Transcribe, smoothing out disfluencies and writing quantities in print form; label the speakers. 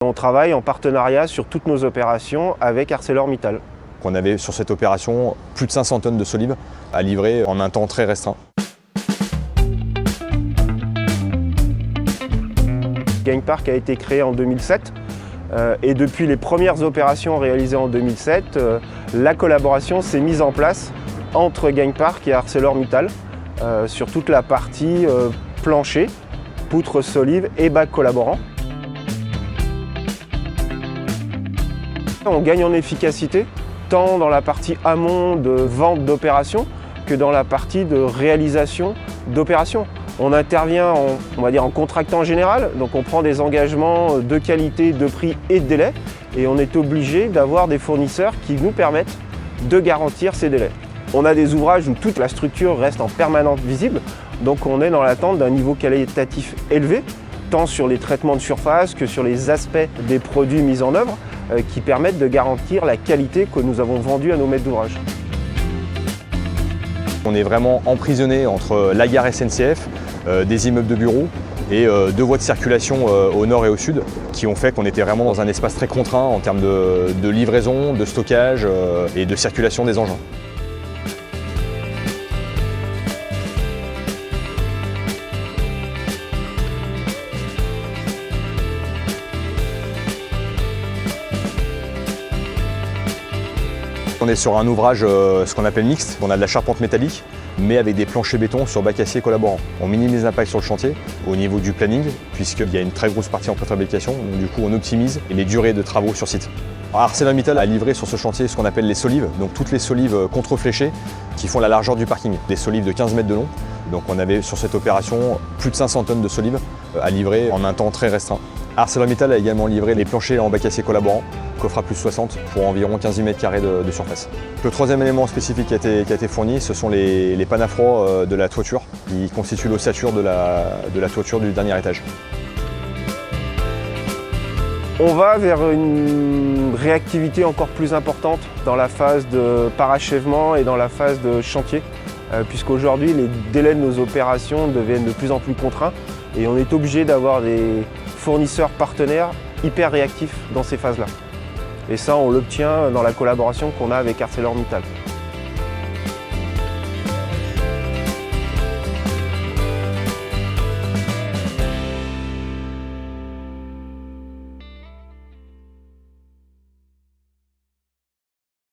Speaker 1: On travaille en partenariat sur toutes nos opérations avec ArcelorMittal.
Speaker 2: On avait sur cette opération plus de 500 tonnes de solives à livrer en un temps très restreint.
Speaker 1: Gamepark a été créé en 2007 et depuis les premières opérations réalisées en 2007, la collaboration s'est mise en place entre Gamepark et ArcelorMittal sur toute la partie plancher, poutres solives et bacs collaborants. On gagne en efficacité tant dans la partie amont de vente d'opérations que dans la partie de réalisation d'opérations. On intervient en contractant général, donc on prend des engagements de qualité, de prix et de délai et on est obligé d'avoir des fournisseurs qui nous permettent de garantir ces délais. On a des ouvrages où toute la structure reste en permanence visible, donc on est dans l'attente d'un niveau qualitatif élevé, tant sur les traitements de surface que sur les aspects des produits mis en œuvre qui permettent de garantir la qualité que nous avons vendue à nos maîtres d'ouvrage.
Speaker 2: On est vraiment emprisonné entre la gare SNCF, des immeubles de bureaux et deux voies de circulation au nord et au sud qui ont fait qu'on était vraiment dans un espace très contraint en termes de livraison, de stockage et de circulation des engins. On est sur un ouvrage ce qu'on appelle mixte, on a de la charpente métallique mais avec des planchers béton sur bac acier collaborant. On minimise l'impact sur le chantier au niveau du planning puisqu'il y a une très grosse partie en préfabrication, donc du coup on optimise les durées de travaux sur site. ArcelorMittal a livré sur ce chantier ce qu'on appelle les solives, donc toutes les solives contrefléchées qui font la largeur du parking, des solives de 15 mètres de long. Donc on avait sur cette opération plus de 500 tonnes de solives à livrer en un temps très restreint. ArcelorMittal a également livré les planchers en bac acier collaborant, coffre à plus 60 pour environ 15 mètres carrés de surface. Le troisième élément spécifique qui a été fourni, ce sont les pannes à froid de la toiture qui constituent l'ossature de la toiture du dernier étage.
Speaker 1: On va vers une réactivité encore plus importante dans la phase de parachèvement et dans la phase de chantier, puisqu'aujourd'hui les délais de nos opérations deviennent de plus en plus contraints et on est obligé d'avoir des fournisseurs partenaires hyper réactifs dans ces phases-là. Et ça, on l'obtient dans la collaboration qu'on a avec ArcelorMittal.